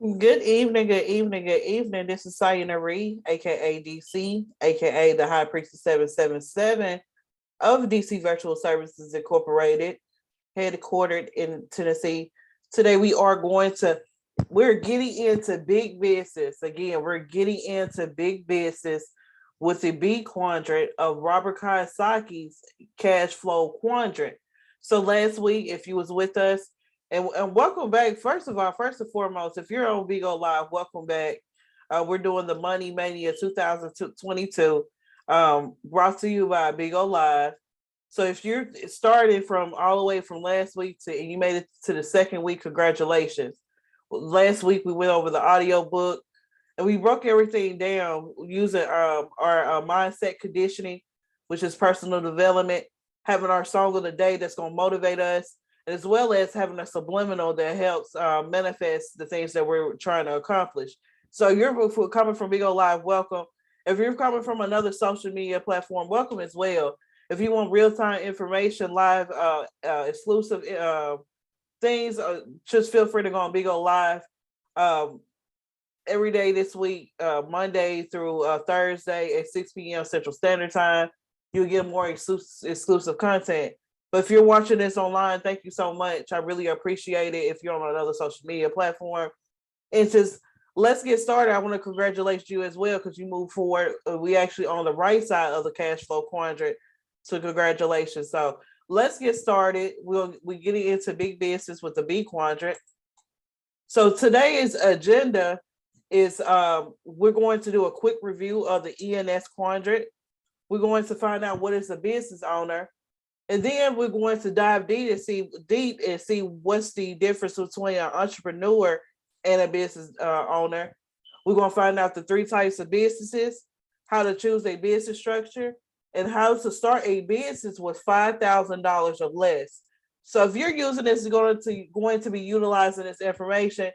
Good evening, good evening, good evening. This is Sayonari, aka DC, aka the High Priestess 777 of DC Virtual Services Incorporated, headquartered in Tennessee. Today we're getting into big business. Again, we're getting into big business with the B quadrant of Robert Kiyosaki's cash flow quadrant. So last week, if you was with us, and welcome back. First of all, first and foremost, if you're on Bigo Live, welcome back. We're doing the Money Mania 2022, brought to you by Bigo Live. So if you're starting from all the way from last week to and you made it to the second week, congratulations. Last week we went over the audio book and we broke everything down using our mindset conditioning, which is personal development, having our song of the day that's going to motivate us, as well as having a subliminal that helps manifest the things that we're trying to accomplish. So you're coming from Bigo Live, welcome. If you're coming from another social media platform, welcome as well. If you want real-time information, live, exclusive things, just feel free to go on Bigo Live. Um, every day this week, Monday through Thursday at 6 p.m. Central Standard Time. You'll get more exclusive content. But if you're watching this online, thank you so much. I really appreciate it. If you're on another social media platform, it's just let's get started. I want to congratulate you as well because you moved forward. We actually on the right side of the cash flow quadrant. So congratulations. So let's get started. We're getting into big business with the B quadrant. So today's agenda is we're going to do a quick review of the ENS quadrant. We're going to find out what is a business owner, and then we're going to dive deep and see what's the difference between an entrepreneur and a business owner. We're going to find out the three types of businesses, how to choose a business structure, and how to start a business with $5,000 or less. So if you're using this, going to be utilizing this information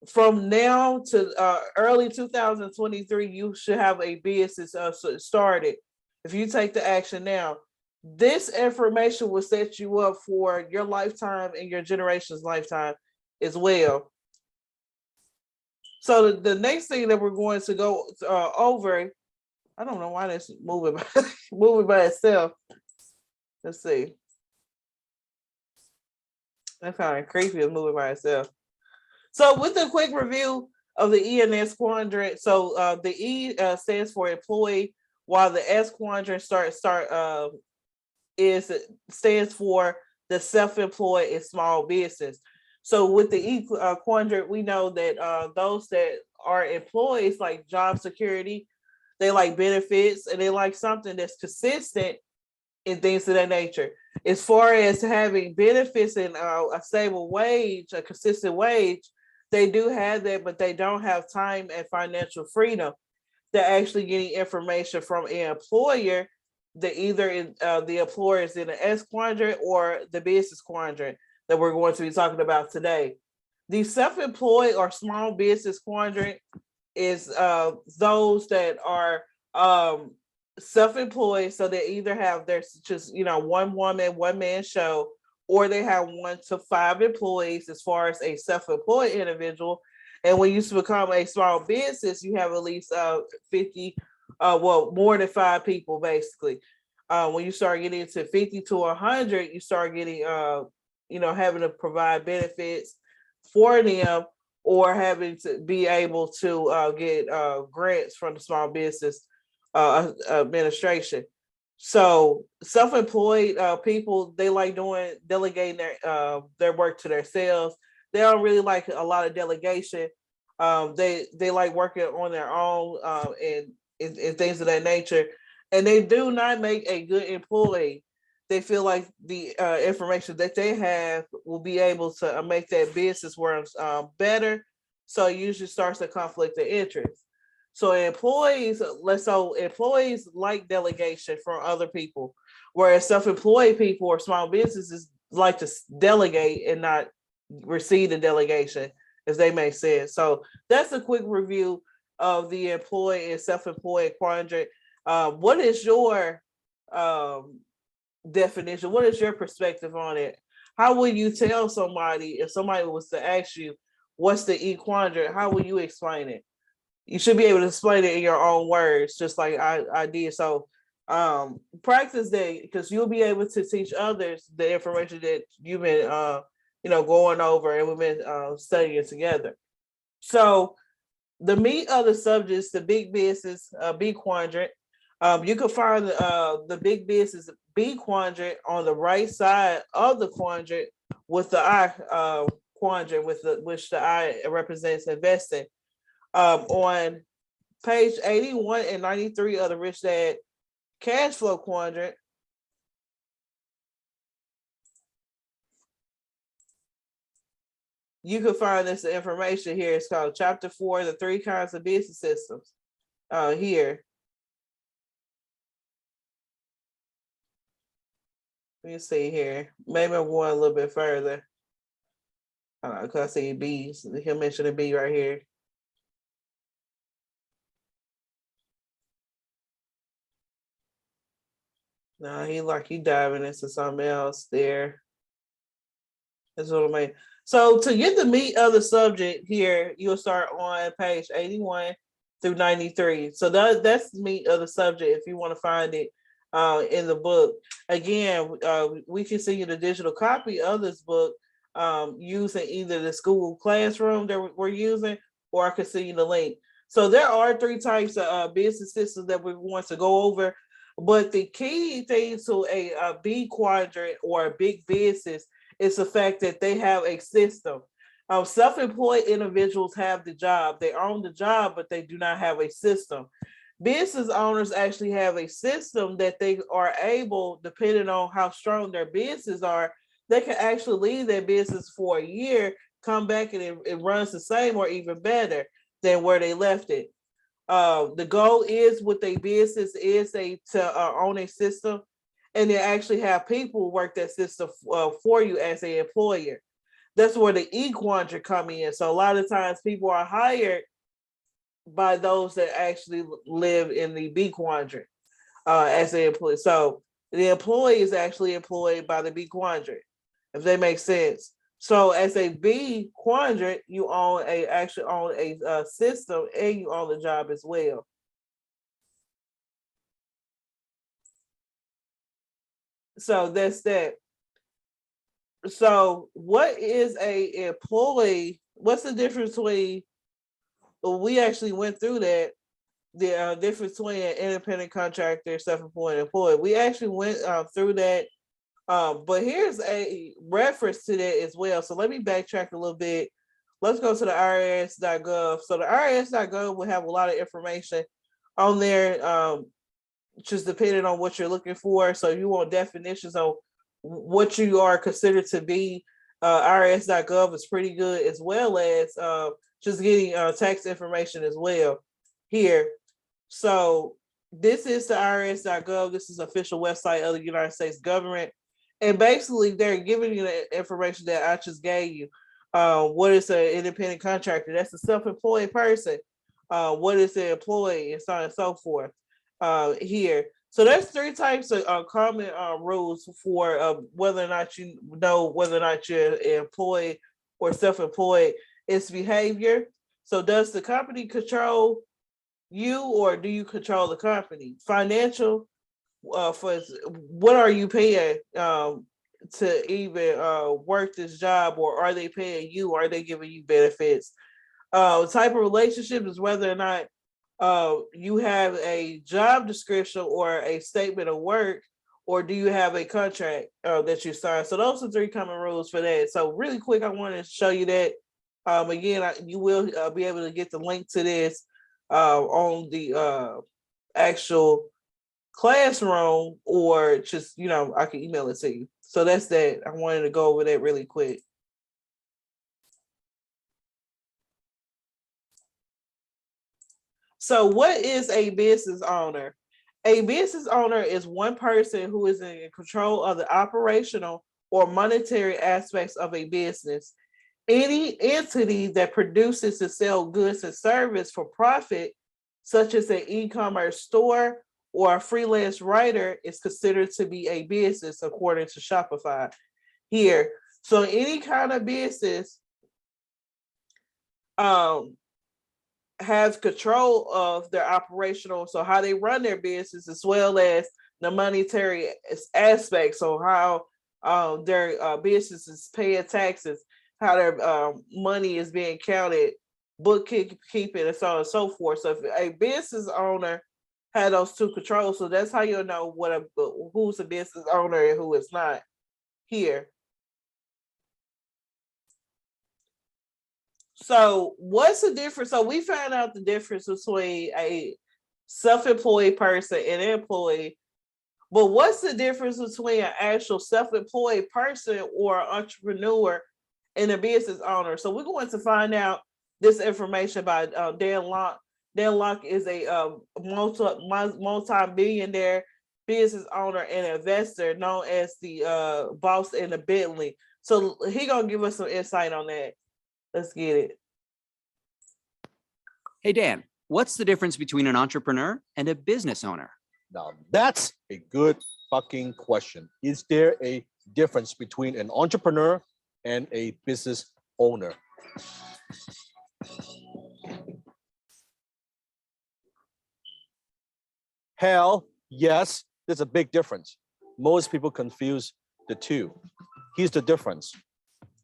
from now to early 2023, you should have a business started. If you take the action now, this information will set you up for your lifetime and your generation's lifetime as well. So the next thing that we're going to go over, I don't know why that's moving moving by itself. Let's see. That's kind of creepy. It's moving by itself. So with a quick review of the ENS quadrant, so the E stands for employee, while the S quadrant is stands for the self-employed and small business. So with the E quadrant, we know that those that are employees like job security, they like benefits, and they like something that's consistent and things of that nature. As far as having benefits and a stable wage, a consistent wage, they do have that, but they don't have time and financial freedom. They're actually getting information from an employer that either the employer is in the S quadrant or the business quadrant that we're going to be talking about today. The self-employed or small business quadrant is those that are self-employed, so they either have their just one woman, one man show, or they have 1 to 5 employees as far as a self-employed individual. And when you become a small business, you have at least 50, more than 5 people basically. When you start getting into 50 to 100, you start getting having to provide benefits for them, or having to be able to get grants from the small business administration. So self-employed people, they like delegating their work to themselves. They don't really like a lot of delegation. They like working on their own and things of that nature. And they do not make a good employee. They feel like the information that they have will be able to make that business work better. So it usually starts a conflict of interest. So employees like delegation from other people, whereas self-employed people or small businesses like to delegate and not receive the delegation, if they make sense. So that's a quick review of the employee and self-employed quadrant. What is your definition? What is your perspective on it? How would you tell somebody if somebody was to ask you, what's the E quadrant? How will you explain it? You should be able to explain it in your own words, just like I did. So practice that, because you'll be able to teach others the information that you've been going over and we've been studying together. So the meat of the subjects, the big business B quadrant. You can find the big business B quadrant on the right side of the quadrant with the I quadrant, which the I represents investing. On page 81 and 93 of the Rich Dad Cash Flow quadrant, you can find this information here. It's called Chapter 4, the 3 kinds of business systems. Here. Let me see here. Maybe I'm going a little bit further. Because I see B. He'll mention a B right here. No, he diving into something else there. That's what I mean. So to get the meat of the subject here, you'll start on page 81 through 93. So that's the meat of the subject if you want to find it in the book. Again, we can send you the digital copy of this book using either the school classroom that we're using, or I can send you the link. So there are 3 types of business systems that we want to go over. But the key thing to a B quadrant or a big business is the fact that they have a system. Self-employed individuals have the job. They own the job, but they do not have a system. Business owners actually have a system that they are able, depending on how strong their business are, they can actually leave their business for a year, come back, and it runs the same or even better than where they left it. The goal is with a business is to own a system, and then actually have people work that system for you as an employer. That's where the E quadrant come in. So a lot of times people are hired by those that actually live in the B quadrant as an employee. So the employee is actually employed by the B quadrant, if that makes sense. So as a B quadrant, you actually own a system, and you own the job as well. So that's that. So what is a employee? What's the difference between? We actually went through that. The difference between an independent contractor, self-employed, and employee. We actually went through that. But here's a reference to that as well. So let me backtrack a little bit. Let's go to the IRS.gov. So the IRS.gov will have a lot of information on there, just depending on what you're looking for. So if you want definitions on what you are considered to be, IRS.gov is pretty good, as well as just getting tax information as well here. So this is the IRS.gov. This is the official website of the United States government. And basically, they're giving you the information that I just gave you. What is an independent contractor? That's a self-employed person. What is an employee, and so on and so forth here. So there's 3 types of common rules for whether or not you know whether or not you're employed or self-employed. It's behavior. So does the company control you, or do you control the company? Financial, for what are you paying to even work this job, or are they paying you? Are they giving you benefits? Type of relationship is whether or not you have a job description or a statement of work, or do you have a contract that you sign? So those are 3 common rules for that. So really quick, I want to show you that. Again, you will be able to get the link to this on the actual classroom, or just, I can email it to you. So that's that. I wanted to go over that really quick. So what is a business owner? A business owner is one person who is in control of the operational or monetary aspects of a business. Any entity that produces and sells goods and service for profit, such as an e-commerce store or a freelance writer, is considered to be a business according to Shopify here. So any kind of business um, has control of their operational, so how they run their business, as well as the monetary aspects, so how their businesses paying taxes, how their money is being counted, bookkeeping, and so on and so forth. So if a business owner had those two controls, so that's how you'll know who's a business owner and who is not here. So what's the difference? So we found out the difference between a self-employed person and an employee. But what's the difference between an actual self-employed person or an entrepreneur and a business owner? So we're going to find out this information by Dan Locke. Dan Locke is a multi-billionaire business owner and investor known as the boss in the Bentley. So he gonna give us some insight on that. Let's get it. Hey, Dan, what's the difference between an entrepreneur and a business owner? Now, that's a good fucking question. Is there a difference between an entrepreneur and a business owner? Hell, yes, there's a big difference. Most people confuse the two. Here's the difference.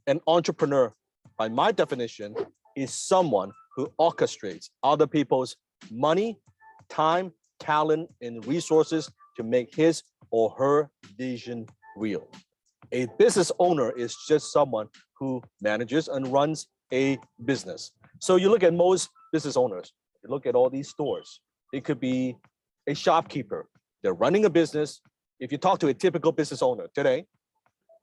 An entrepreneur, by my definition, is someone who orchestrates other people's money, time, talent, and resources to make his or her vision real. A business owner is just someone who manages and runs a business. So you look at most business owners, you look at all these stores, it could be a shopkeeper. They're running a business. If you talk to a typical business owner today,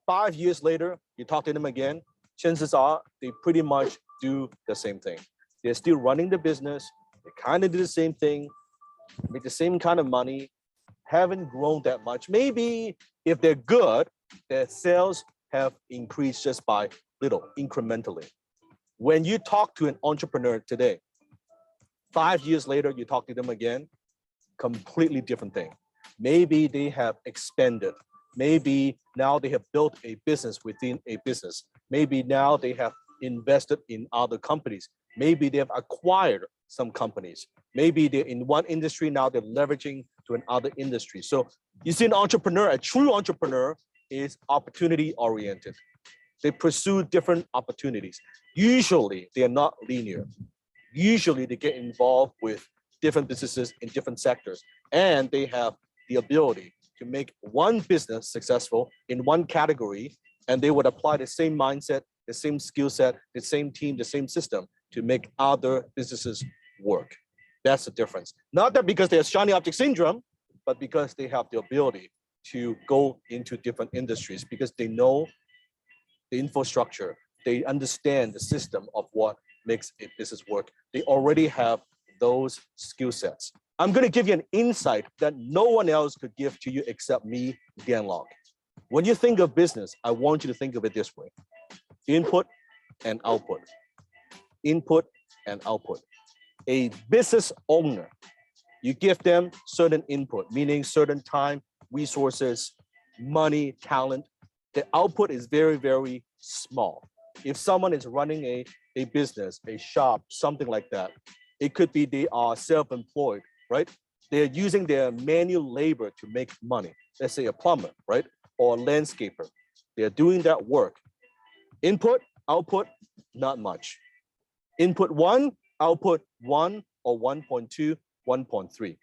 5 years later, you talk to them again, chances are they pretty much do the same thing. They're still running the business. They kind of do the same thing, make the same kind of money, haven't grown that much. Maybe if they're good, their sales have increased just by little, incrementally. When you talk to an entrepreneur today, 5 years later, you talk to them again, completely different thing. Maybe they have expanded. Maybe now they have built a business within a business. Maybe now they have invested in other companies. Maybe they have acquired some companies. Maybe they're in one industry, now they're leveraging to another industry. So you see, an entrepreneur, a true entrepreneur, is opportunity oriented. They pursue different opportunities. Usually they are not linear. Usually they get involved with different businesses in different sectors, and they have the ability to make one business successful in one category, and they would apply the same mindset, the same skill set, the same team, the same system to make other businesses work. That's the difference. Not that because they have shiny object syndrome, but because they have the ability to go into different industries because they know the infrastructure, they understand the system of what makes a business work. They already have those skill sets. I'm going to give you an insight that no one else could give to you except me, Dan Locke. When you think of business, I want you to think of it this way: input and output. Input and output. A business owner, you give them certain input, meaning certain time, resources, money, talent. The output is very, very small. If someone is running a business, a shop, something like that, it could be they are self-employed, right? They're using their manual labor to make money. Let's say a plumber, right? Or a landscaper. They're doing that work. Input, output, not much. Input 1, output 1 or 1.2, 1.3.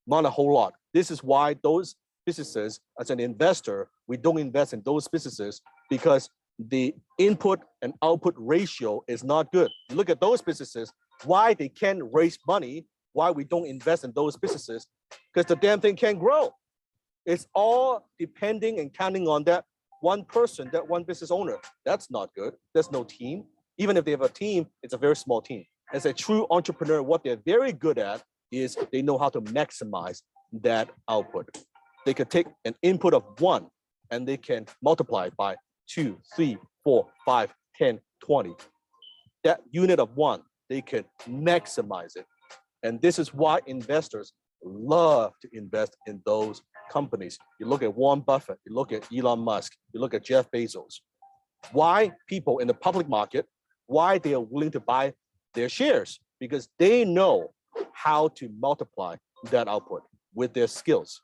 Not a whole lot. This is why those businesses, as an investor, we don't invest in those businesses because the input and output ratio is not good. You look at those businesses, why they can't raise money, why we don't invest in those businesses, because the damn thing can't grow. It's all depending and counting on that one person, that one business owner. That's not good. There's no team. Even if they have a team, it's a very small team. As a true entrepreneur, what they're very good at is they know how to maximize that output. They could take an input of 1 and they can multiply it by 2, 3, 4, 5, 10, 20. That unit of 1, they can maximize it. And this is why investors love to invest in those companies. You look at Warren Buffett, you look at Elon Musk, you look at Jeff Bezos. Why people in the public market why they are willing to buy their shares, because they know how to multiply that output with their skills.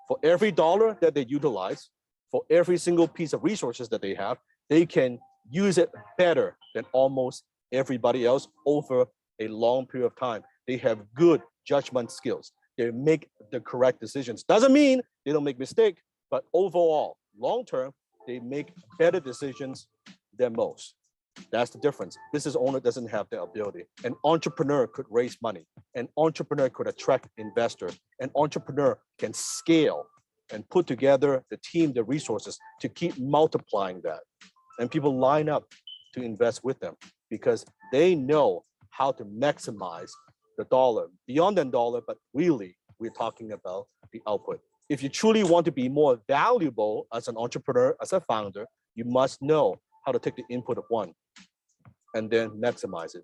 For every dollar that they utilize, for every single piece of resources that they have, they can use it better than almost everybody else over a long period of time. They have good judgment skills. They make the correct decisions. Doesn't mean they don't make mistakes, but overall, long term, they make better decisions than most. That's the difference. Business owner doesn't have the ability. An entrepreneur could raise money. An entrepreneur could attract investors. An entrepreneur can scale and put together the team, the resources to keep multiplying that. And people line up to invest with them because they know how to maximize the dollar, beyond the dollar, but really we're talking about the output. If you truly want to be more valuable as an entrepreneur, as a founder, you must know how to take the input of one and then maximize it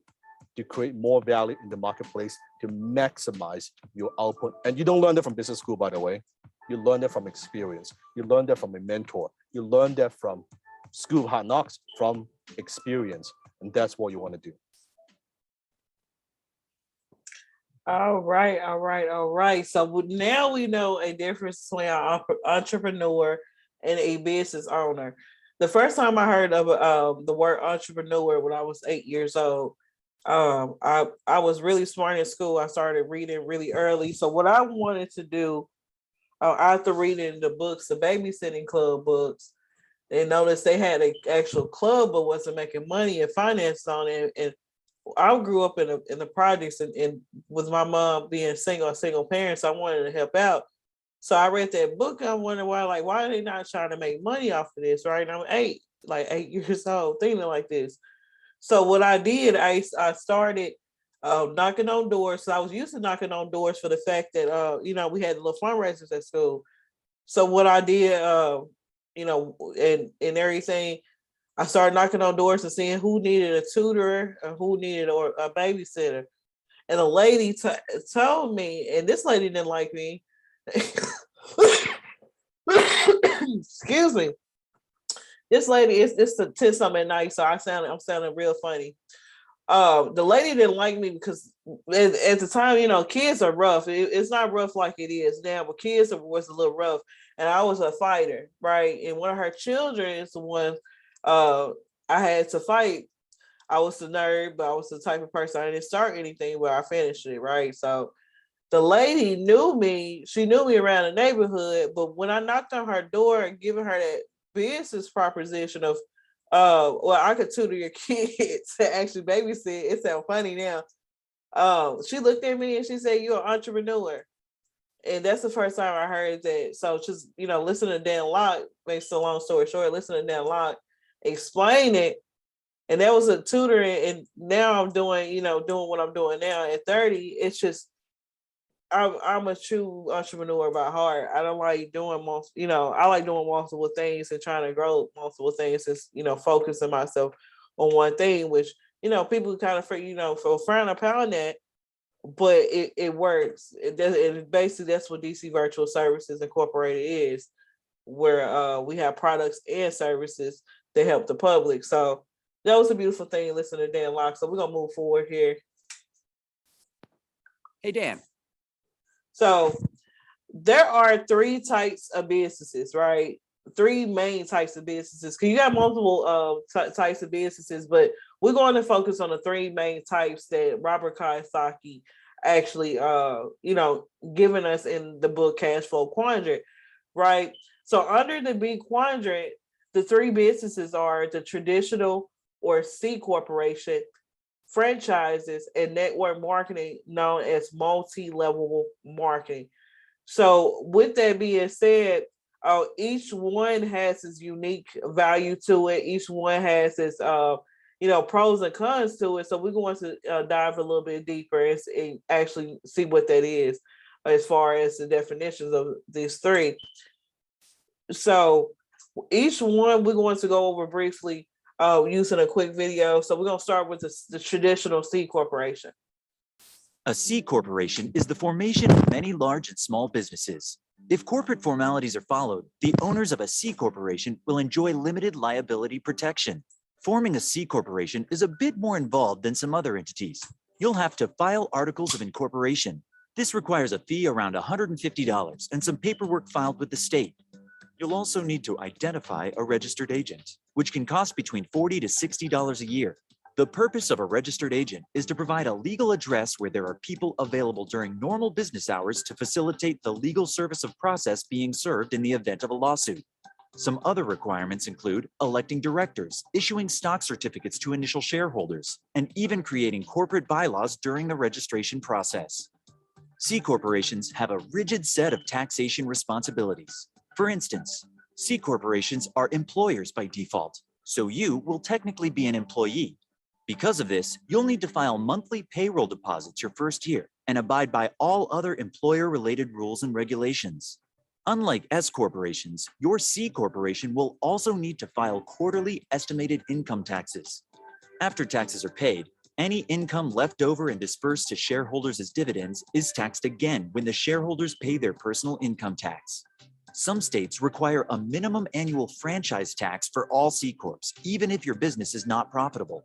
to create more value in the marketplace, to maximize your output. And you don't learn that from business school, by the way. You learn that from experience. You learn that from a mentor. You learn that from school of hard knocks, from experience. And that's what you want to do. All right, all right, all right. So now we know a difference between an entrepreneur and a business owner. The first time I heard of the word entrepreneur when I was 8 years old, I was really smart in school. I started reading really early. So what I wanted to do after reading the books, the babysitting club books, they noticed they had an actual club but wasn't making money and finance on it. And I grew up in the projects and with my mom being a single parent, so I wanted to help out. So I read that book. I'm wondering why are they not trying to make money off of this? Right? I'm 8 years old, thinking like this. So what I did, I started knocking on doors. So I was used to knocking on doors for the fact that we had little fundraisers at school. So what I did, and everything, I started knocking on doors and seeing who needed a tutor or who needed a babysitter. And a lady told me, and this lady didn't like me. Excuse me. This lady it's the 10 something at night, so I'm sounding real funny. The lady didn't like me because at the time, kids are rough. It's not rough like it is now, but kids was a little rough. And I was a fighter, right? And one of her children is the one I had to fight. I was the nerd, but I was the type of person I didn't start anything, but I finished it, right? So the lady knew me. She knew me around the neighborhood, but when I knocked on her door, giving her that business proposition of, I could tutor your kids to actually babysit. It sounds funny now. She looked at me and she said, "You're an entrepreneur." And that's the first time I heard that. So just, listen to Dan Locke, makes a long story short, listen to Dan Locke explain it. And that was a tutoring. And now I'm doing what I'm doing now at 30. It's just, I'm a true entrepreneur by heart. I don't like doing I like doing multiple things and trying to grow multiple things and, focusing myself on one thing, which, people kind of, for frown upon that, but it works. And basically that's what DC Virtual Services Incorporated is, where we have products and services that help the public. So that was a beautiful thing, listening to Dan Locke. So we're going to move forward here. Hey, Dan. So there are 3 types of businesses, right? 3 main types of businesses. Because you got multiple types of businesses, but we're going to focus on the 3 main types that Robert Kiyosaki actually, given us in the book Cash Flow Quadrant, right? So under the big quadrant, the 3 businesses are the traditional or C corporation, franchises, and network marketing, known as multi-level marketing. So with that being said, each one has its unique value to it. Each one has its pros and cons to it. So we're going to dive a little bit deeper and actually see what that is as far as the definitions of these 3. So each one we're going to go over briefly using a quick video. So we're going to start with the traditional C corporation. A C corporation is the formation of many large and small businesses. If corporate formalities are followed, the owners of a C corporation will enjoy limited liability protection. Forming a C corporation is a bit more involved than some other entities. You'll have to file articles of incorporation. This requires a fee around $150 and some paperwork filed with the state. You'll also need to identify a registered agent, which can cost between $40 to $60 a year. The purpose of a registered agent is to provide a legal address where there are people available during normal business hours to facilitate the legal service of process being served in the event of a lawsuit. Some other requirements include electing directors, issuing stock certificates to initial shareholders, and even creating corporate bylaws during the registration process. C corporations have a rigid set of taxation responsibilities. For instance, C corporations are employers by default, so you will technically be an employee. Because of this, you'll need to file monthly payroll deposits your first year and abide by all other employer-related rules and regulations. Unlike S corporations, your C corporation will also need to file quarterly estimated income taxes. After taxes are paid, any income left over and dispersed to shareholders as dividends is taxed again when the shareholders pay their personal income tax. Some states require a minimum annual franchise tax for all C corps, even if your business is not profitable.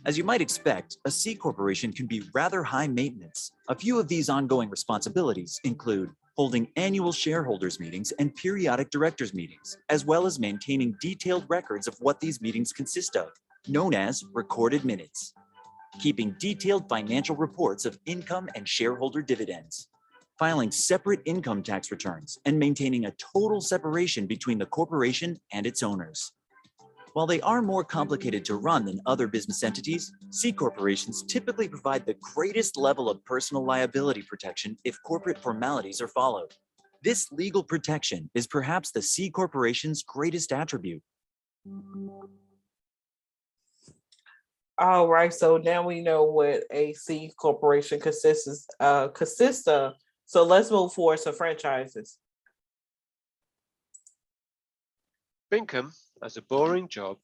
As you might expect, a C corporation can be rather high maintenance. A few of these ongoing responsibilities include holding annual shareholders meetings and periodic directors meetings, as well as maintaining detailed records of what these meetings consist of, known as recorded minutes, keeping detailed financial reports of income and shareholder dividends, filing separate income tax returns, and maintaining a total separation between the corporation and its owners. While they are more complicated to run than other business entities, C corporations typically provide the greatest level of personal liability protection if corporate formalities are followed. This legal protection is perhaps the C corporation's greatest attribute. All right, so now we know what a C corporation consists of. So let's move forward to franchises. Binkham has a boring job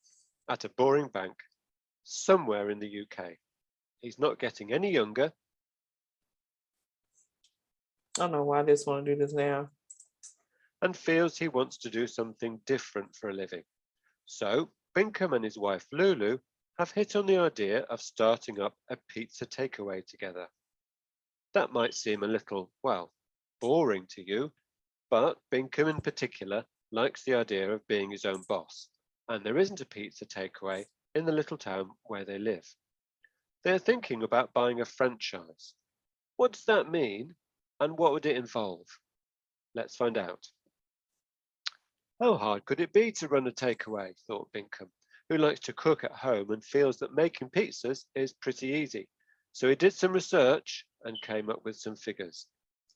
at a boring bank somewhere in the UK. He's not getting any younger. I don't know why I just want to do this now. And feels he wants to do something different for a living. So Binkham and his wife Lulu have hit on the idea of starting up a pizza takeaway together. That might seem a little, well, boring to you, but Binkham in particular likes the idea of being his own boss, and there isn't a pizza takeaway in the little town where they live. They're thinking about buying a franchise. What does that mean, and what would it involve? Let's find out. How hard could it be to run a takeaway, thought Binkham, who likes to cook at home and feels that making pizzas is pretty easy. So he did some research and came up with some figures.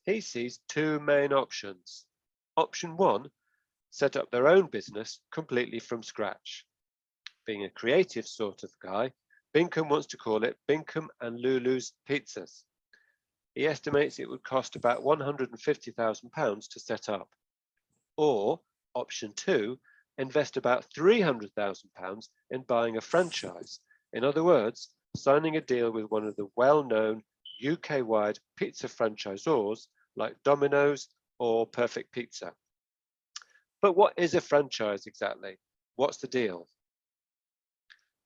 He sees two main options. Option one, set up their own business completely from scratch. Being a creative sort of guy, Binkham wants to call it Binkham and Lulu's Pizzas. He estimates it would cost about £150,000 to set up. Or option two, invest about £300,000 in buying a franchise. In other words, signing a deal with one of the well-known UK-wide pizza franchisors like Domino's or Perfect Pizza. But what is a franchise exactly? What's the deal?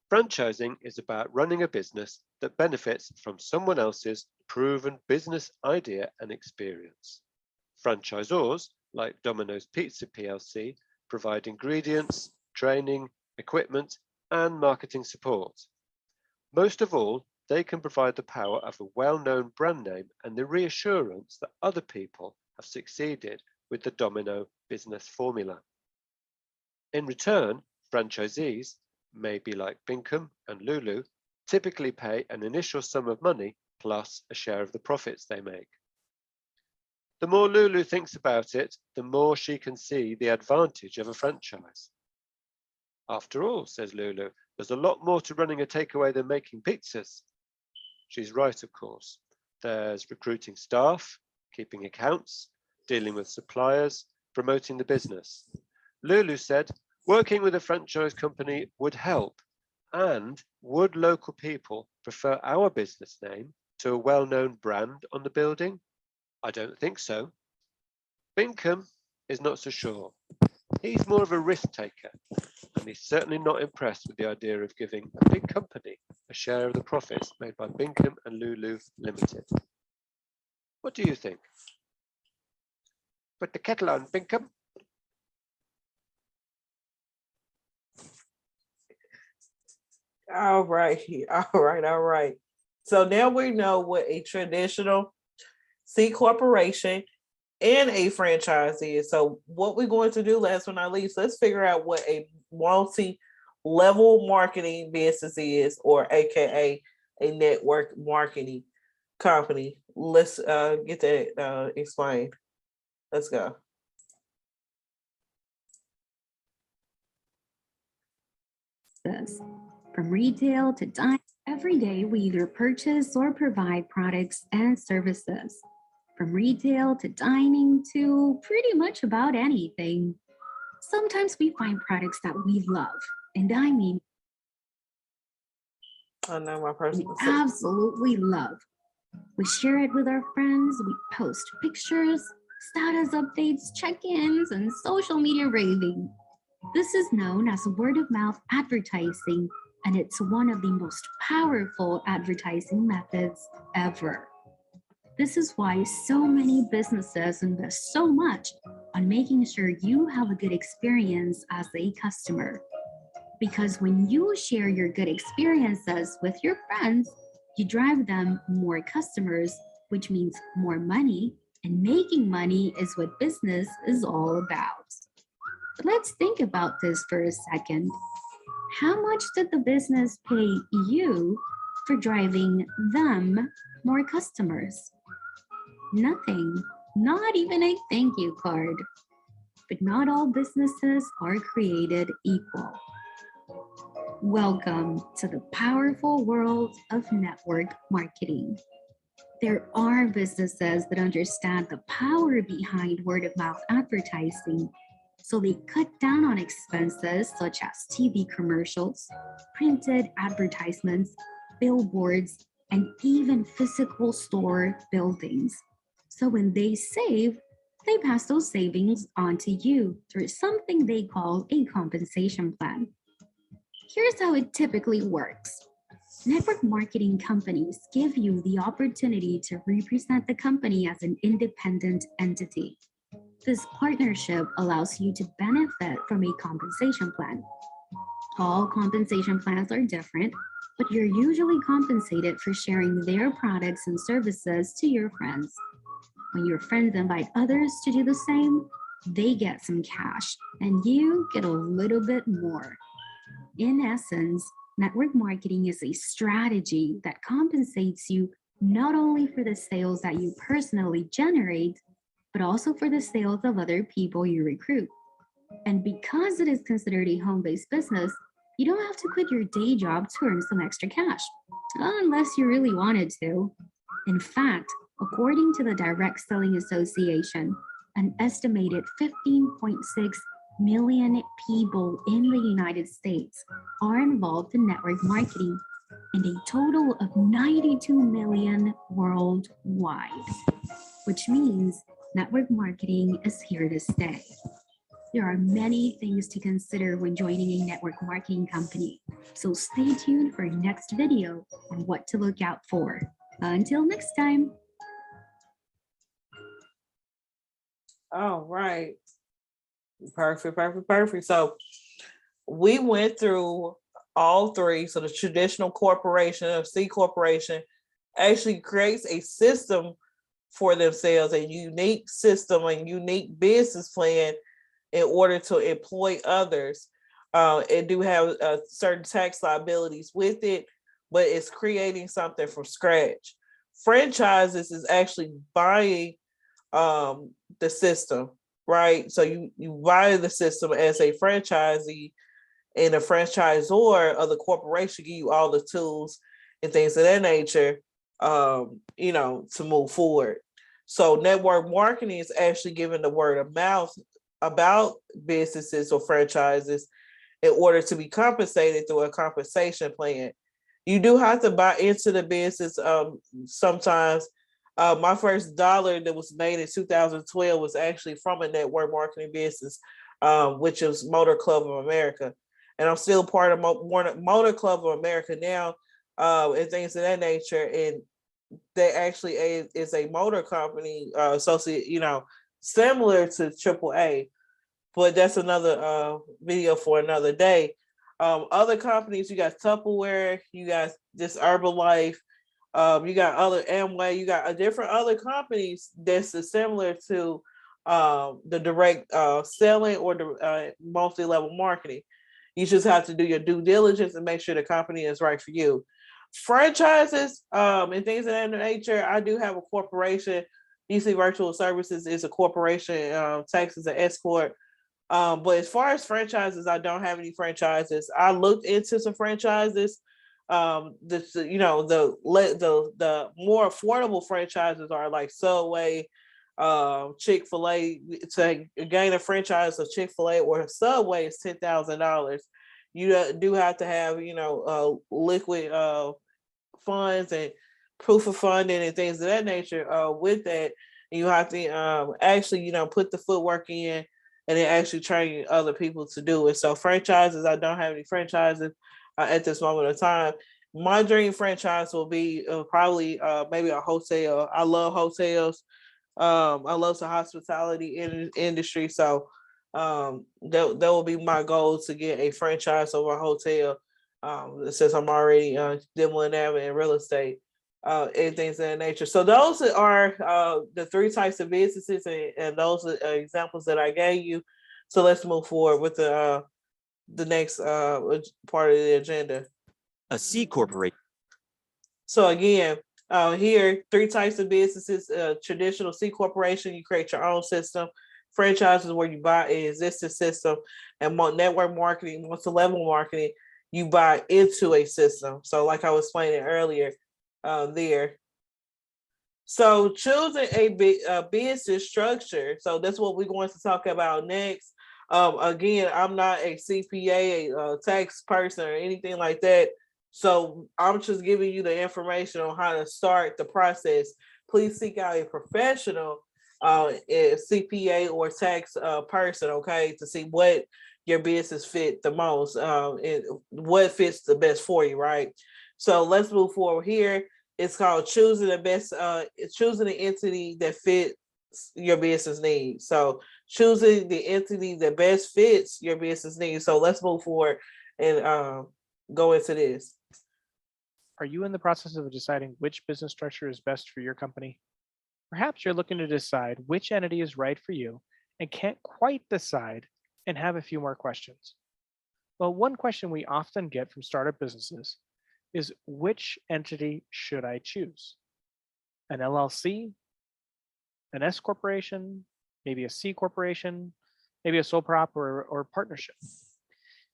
Franchising is about running a business that benefits from someone else's proven business idea and experience. Franchisors, like Domino's Pizza plc, provide ingredients, training, equipment, and marketing support. Most of all, they can provide the power of a well-known brand name and the reassurance that other people have succeeded with the Domino business formula. In return, franchisees, maybe like Binkham and Lulu, typically pay an initial sum of money plus a share of the profits they make. The more Lulu thinks about it, the more she can see the advantage of a franchise. After all, says Lulu, there's a lot more to running a takeaway than making pizzas. She's right, of course. There's recruiting staff, keeping accounts, dealing with suppliers, promoting the business. Lulu said, working with a franchise company would help. And would local people prefer our business name to a well-known brand on the building? I don't think so. Binkham is not so sure. He's more of a risk taker, and he's certainly not impressed with the idea of giving a big company a share of the profits made by Binkham and Lulu Limited. What do you think? Put the kettle on, Binkham. All right, all right. So now we know what a traditional C corporation and a franchise is. So what we're going to do, last but not least, let's figure out what a multi-level marketing business is, or AKA a network marketing company. Let's get that explained. Let's go. This. From retail to dining, every day we either purchase or provide products and services. From retail to dining to pretty much about anything. Sometimes we find products that we love, and I mean, I know my we personal. absolutely love. We share it with our friends, we post pictures, status updates, check-ins, and social media raving. This is known as word of mouth advertising, and it's one of the most powerful advertising methods ever. This is why so many businesses invest so much on making sure you have a good experience as a customer. Because when you share your good experiences with your friends, you drive them more customers, which means more money, and making money is what business is all about. But let's think about this for a second. How much did the business pay you for driving them more customers? Nothing, not even a thank you card. But not all businesses are created equal. Welcome to the powerful world of network marketing. There are businesses that understand the power behind word of mouth advertising, so they cut down on expenses such as TV commercials, printed advertisements, billboards, and even physical store buildings. So when they save, they pass those savings on to you through something they call a compensation plan. Here's how it typically works. Network marketing companies give you the opportunity to represent the company as an independent entity. This partnership allows you to benefit from a compensation plan. All compensation plans are different, but you're usually compensated for sharing their products and services to your friends. When your friends invite others to do the same, they get some cash and you get a little bit more. In essence, network marketing is a strategy that compensates you not only for the sales that you personally generate, but also for the sales of other people you recruit. And because it is considered a home-based business, you don't have to quit your day job to earn some extra cash, unless you really wanted to. In fact, according to the Direct Selling Association, an estimated 15.6 million people in the United States are involved in network marketing, and a total of 92 million worldwide, which means network marketing is here to stay. There are many things to consider when joining a network marketing company, so stay tuned for next video on what to look out for. Until next time. All right. Perfect. So we went through all three. So the traditional corporation of C corporation actually creates a system for themselves, a unique system, a unique business plan in order to employ others. It do have certain tax liabilities with it, but it's creating something from scratch. Franchises is actually buying the system, right? So you buy the system as a franchisee, and the franchisor of the corporation give you all the tools and things of that nature, to move forward. So network marketing is actually giving the word of mouth about businesses or franchises in order to be compensated through a compensation plan. You do have to buy into the business sometimes. My first dollar that was made in 2012 was actually from a network marketing business. which is Motor Club of America. And I'm still part of Motor Club of America now, and things of that nature. And they actually is a motor company associate, similar to AAA, but that's another video for another day. Other companies, you got Tupperware, you got this Herbalife, you got other Amway, you got different other companies that's similar to the direct selling or the multi-level marketing. You just have to do your due diligence and make sure the company is right for you. Franchises and things of that nature. I do have a corporation. DC Virtual Services is a corporation, taxes and escort. But as far as franchises, I don't have any franchises. I looked into some franchises. The more affordable franchises are like Subway, Chick-fil-A. To gain a franchise of Chick-fil-A or Subway is $10,000. You do have to have liquid funds and proof of funding and things of that nature. With that, you have to actually put the footwork in and then actually train other people to do it. So franchises, I don't have any franchises at this moment of time. My dream franchise will be probably maybe a hotel. I love hotels. I love the hospitality industry. So that will be my goal, to get a franchise of a hotel. Since I'm already dibbling in real estate and things of that nature. So those are the three types of businesses, and those are examples that I gave you. So let's move forward with the next part of the agenda. A C corporation. So again, here, three types of businesses. Traditional C corporation, you create your own system. Franchises, where you buy an existing system. And network marketing, multi-level marketing, you buy into a system. So like I was explaining earlier there. So choosing a business structure. So that's what we're going to talk about next. Again, I'm not a CPA, a tax person or anything like that. So I'm just giving you the information on how to start the process. Please seek out a professional, a CPA or tax person, okay, to see what your business fit the most, and what fits the best for you, right? So let's move forward here. It's called choosing the entity that fits your business needs. So choosing the entity that best fits your business needs. So let's move forward and go into this. Are you in the process of deciding which business structure is best for your company? Perhaps you're looking to decide which entity is right for you and can't quite decide and have a few more questions. Well, one question we often get from startup businesses is, which entity should I choose? An LLC, an S corporation, maybe a C corporation, maybe a sole prop or partnership.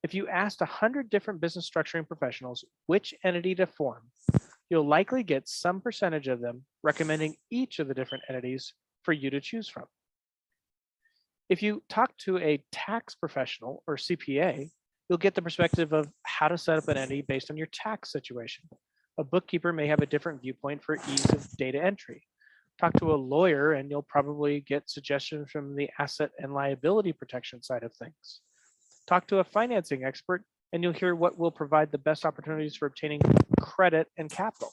If you asked 100 different business structuring professionals which entity to form, you'll likely get some percentage of them recommending each of the different entities for you to choose from. If you talk to a tax professional or CPA, you'll get the perspective of how to set up an entity based on your tax situation. A bookkeeper may have a different viewpoint for ease of data entry. Talk to a lawyer and you'll probably get suggestions from the asset and liability protection side of things. Talk to a financing expert and you'll hear what will provide the best opportunities for obtaining credit and capital.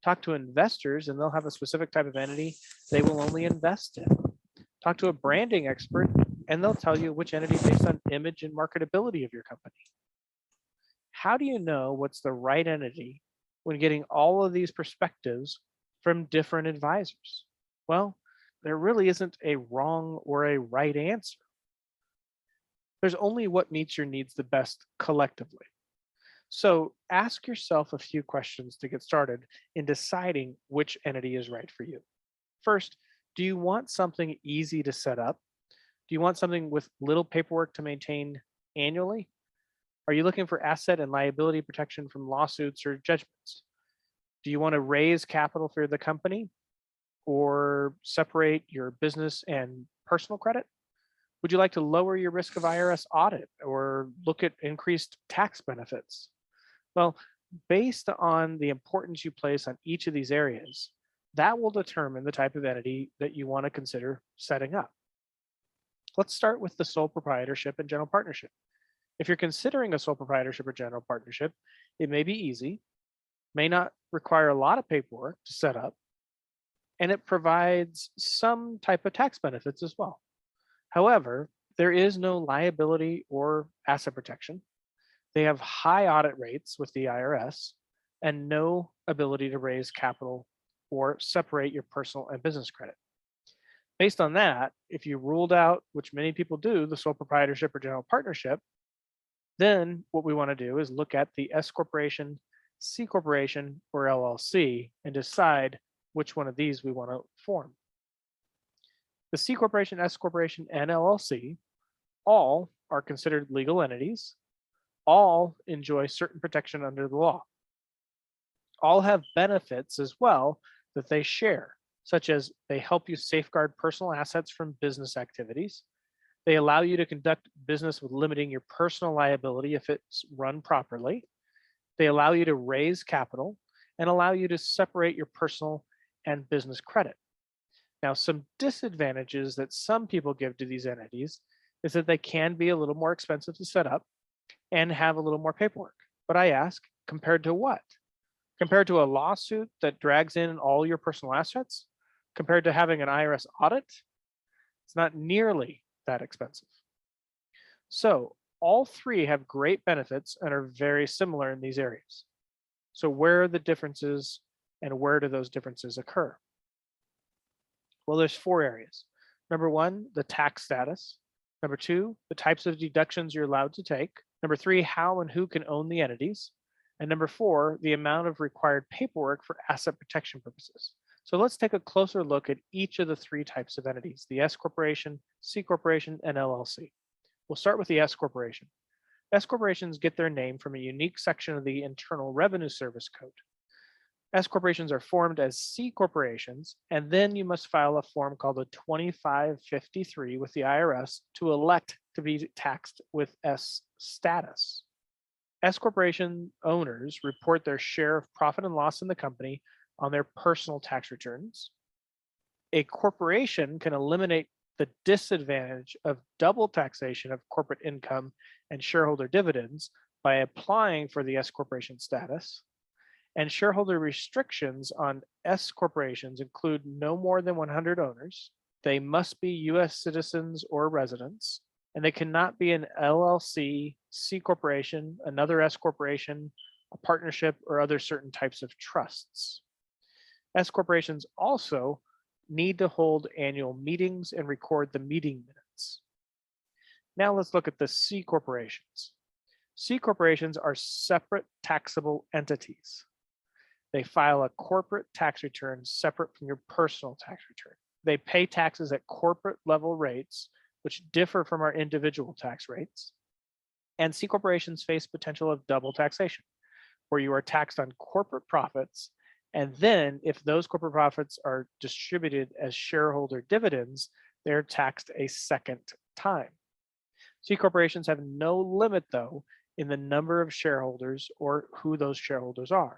Talk to investors and they'll have a specific type of entity they will only invest in. Talk to a branding expert and they'll tell you which entity based on image and marketability of your company. How do you know what's the right entity when getting all of these perspectives from different advisors? Well, there really isn't a wrong or a right answer. There's only what meets your needs the best collectively. So ask yourself a few questions to get started in deciding which entity is right for you. First, do you want something easy to set up? Do you want something with little paperwork to maintain annually? Are you looking for asset and liability protection from lawsuits or judgments? Do you want to raise capital for the company or separate your business and personal credit? Would you like to lower your risk of IRS audit or look at increased tax benefits? Well, based on the importance you place on each of these areas, that will determine the type of entity that you want to consider setting up. Let's start with the sole proprietorship and general partnership. If you're considering a sole proprietorship or general partnership, it may be easy, may not require a lot of paperwork to set up, and it provides some type of tax benefits as well. However, there is no liability or asset protection. They have high audit rates with the IRS and no ability to raise capital or separate your personal and business credit. Based on that, if you ruled out, which many people do, the sole proprietorship or general partnership, then what we want to do is look at the S corporation, C corporation, or LLC and decide which one of these we want to form. The C corporation, S corporation, and LLC all are considered legal entities. All enjoy certain protection under the law. All have benefits as well that they share, such as they help you safeguard personal assets from business activities. They allow you to conduct business with limiting your personal liability if it's run properly. They allow you to raise capital and allow you to separate your personal and business credit. Now, some disadvantages that some people give to these entities is that they can be a little more expensive to set up and have a little more paperwork. But I ask, compared to what? Compared to a lawsuit that drags in all your personal assets? Compared to having an IRS audit? It's not nearly that expensive. So all three have great benefits and are very similar in these areas. So where are the differences and where do those differences occur? Well, there's 4 areas. Number 1, the tax status. Number 2, the types of deductions you're allowed to take. Number 3, how and who can own the entities. And number 4, the amount of required paperwork for asset protection purposes. So let's take a closer look at each of the 3 types of entities, the S corporation, C corporation, and LLC. We'll start with the S corporation. S corporations get their name from a unique section of the Internal Revenue Service Code. S corporations are formed as C corporations, and then you must file a form called a 2553 with the IRS to elect to be taxed with S status. S corporation owners report their share of profit and loss in the company on their personal tax returns. A corporation can eliminate the disadvantage of double taxation of corporate income and shareholder dividends by applying for the S corporation status. And shareholder restrictions on S corporations include no more than 100 owners. They must be US citizens or residents, and they cannot be an LLC, C corporation, another S corporation, a partnership, or other certain types of trusts. S corporations also need to hold annual meetings and record the meeting minutes. Now let's look at the C corporations. C corporations are separate taxable entities. They file a corporate tax return separate from your personal tax return. They pay taxes at corporate level rates, which differ from our individual tax rates. And C corporations face potential of double taxation, where you are taxed on corporate profits. And then if those corporate profits are distributed as shareholder dividends, they're taxed a second time. C corporations have no limit, though, in the number of shareholders or who those shareholders are.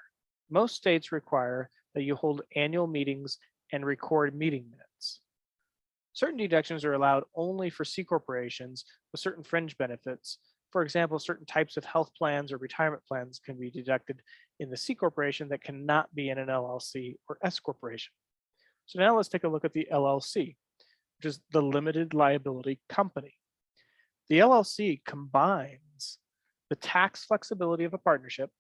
Most states require that you hold annual meetings and record meeting minutes. Certain deductions are allowed only for C corporations with certain fringe benefits. For example, certain types of health plans or retirement plans can be deducted in the C corporation that cannot be in an LLC or S corporation. So now let's take a look at the LLC, which is the limited liability company. The LLC combines the tax flexibility of a partnership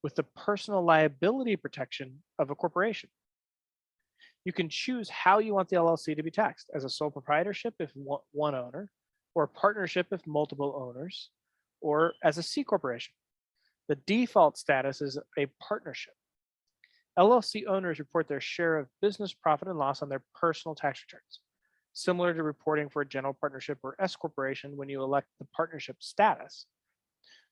with the personal liability protection of a corporation. You can choose how you want the LLC to be taxed, as a sole proprietorship if one owner, or a partnership if multiple owners, or as a C corporation. The default status is a partnership. LLC owners report their share of business profit and loss on their personal tax returns, similar to reporting for a general partnership or S corporation when you elect the partnership status.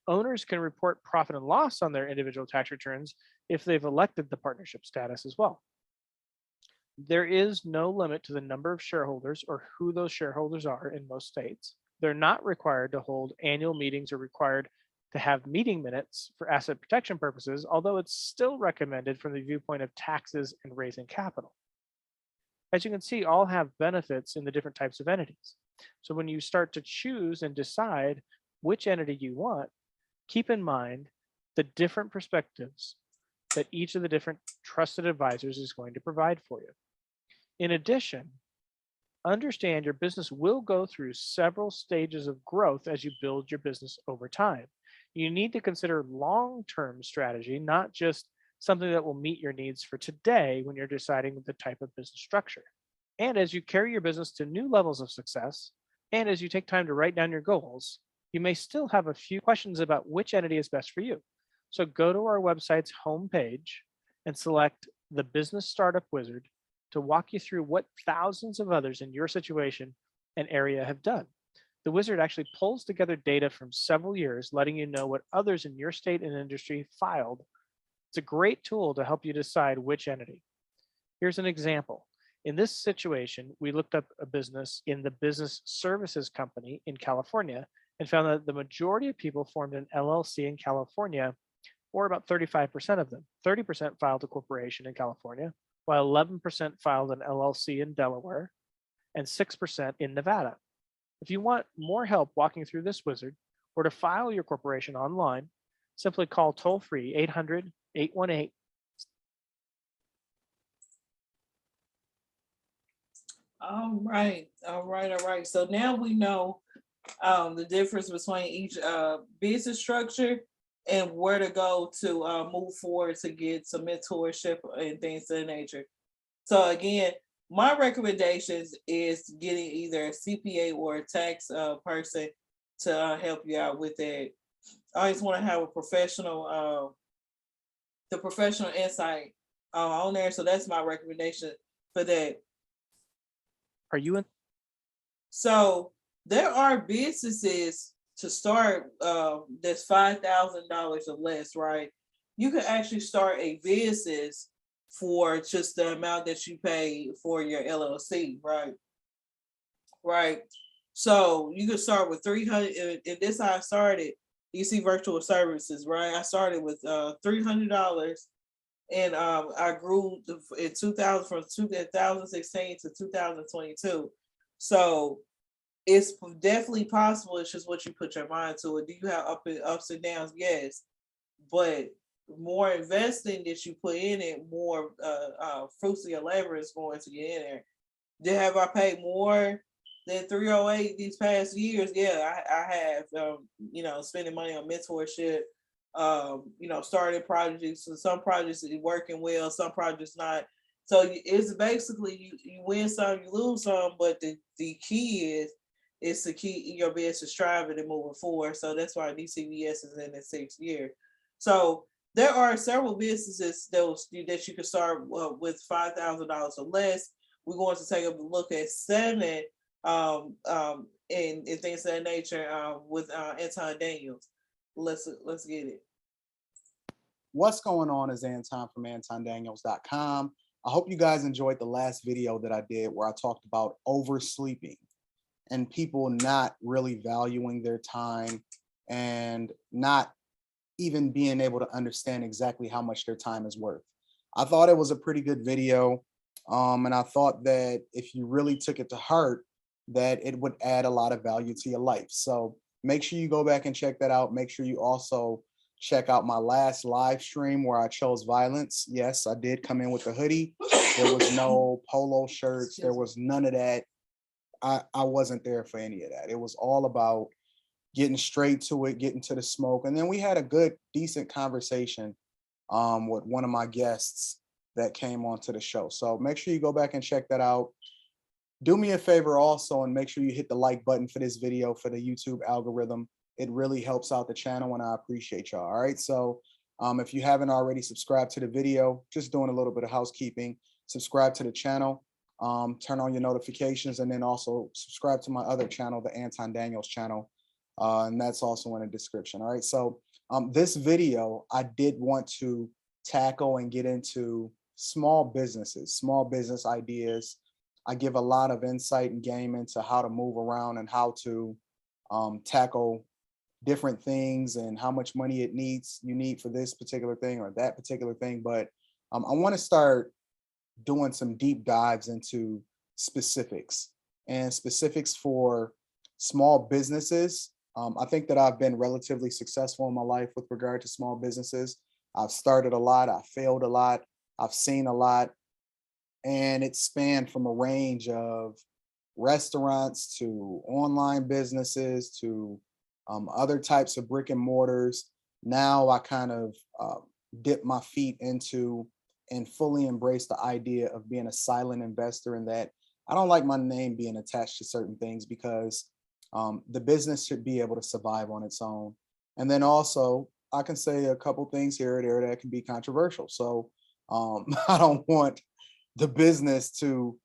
Owners can report profit and loss on their individual tax returns if they've elected the partnership status as well. There is no limit to the number of shareholders or who those shareholders are in most states. They're not required to hold annual meetings or required to have meeting minutes for asset protection purposes, although it's still recommended from the viewpoint of taxes and raising capital. As you can see, all have benefits in the different types of entities. So when you start to choose and decide which entity you want, keep in mind the different perspectives that each of the different trusted advisors is going to provide for you. In addition, understand your business will go through several stages of growth as you build your business over time. You need to consider long-term strategy, not just something that will meet your needs for today when you're deciding the type of business structure. And as you carry your business to new levels of success, and as you take time to write down your goals, you may still have a few questions about which entity is best for you. So go to our website's homepage and select the Business Startup Wizard to walk you through what thousands of others in your situation and area have done. The wizard actually pulls together data from several years, letting you know what others in your state and industry filed. It's a great tool to help you decide which entity. Here's an example. In this situation, we looked up a business in the business services company in California and found that the majority of people formed an LLC in California, or about 35% of them. 30% filed a corporation in California, while 11% filed an LLC in Delaware and 6% in Nevada. If you want more help walking through this wizard or to file your corporation online, simply call toll-free 800-818. All right. So now we know the difference between each business structure and where to go to move forward to get some mentorship and things of that nature. So again, my recommendations is getting either a CPA or a tax person to help you out with that. I always want to have a professional, the professional insight on there. So that's my recommendation for that. Are you in? So there are businesses to start that's $5,000 or less, right? You can actually start a business for just the amount that you pay for your LLC, right? Right. So you can start with 300, and this how I started DC Virtual Services, right? I started with $300, and I grew in 2000 from 2016 to 2022. So it's definitely possible. It's just what you put your mind to it. Do you have ups and downs? Yes, but more investing that you put in it, more fruits of your labor is going to get in there. Have I paid more than 308 these past years? Yeah, I have. Spending money on mentorship. Starting projects. So some projects are working well, some projects not. So it's basically you win some, you lose some, but the key is to keep your business striving and moving forward. So that's why DCVS is in its 6th year. So there are several businesses that you can start with $5,000 or less. We're going to take a look at 7 and things of that nature with Anton Daniels. Let's get it. What's going on is Anton from AntonDaniels.com. I hope you guys enjoyed the last video that I did where I talked about oversleeping and people not really valuing their time and not even being able to understand exactly how much their time is worth. I thought it was a pretty good video. And I thought that if you really took it to heart, that it would add a lot of value to your life. So make sure you go back and check that out. Make sure you also check out my last live stream where I chose violence. Yes, I did come in with a hoodie. There was no polo shirts. There was none of that. I wasn't there for any of that. It was all about getting straight to it, getting to the smoke. And then we had a good, decent conversation with one of my guests that came onto the show. So make sure you go back and check that out. Do me a favor also and make sure you hit the like button for this video for the YouTube algorithm. It really helps out the channel and I appreciate y'all. All right. So if you haven't already subscribed to the video, just doing a little bit of housekeeping, subscribe to the channel, turn on your notifications, and then also subscribe to my other channel, the Anton Daniels channel. And that's also in the description. All right. So this video, I did want to tackle and get into small businesses, small business ideas. I give a lot of insight and game into how to move around and how to tackle different things and how much money you need for this particular thing or that particular thing. But I want to start doing some deep dives into specifics and specifics for small businesses. I think that I've been relatively successful in my life with regard to small businesses. I've started a lot, I've failed a lot, I've seen a lot, and it spanned from a range of restaurants to online businesses to other types of brick and mortars. Now I kind of dip my feet into and fully embrace the idea of being a silent investor, in that I don't like my name being attached to certain things, because the business should be able to survive on its own. And then also, I can say a couple things here or there that can be controversial. So I don't want the business to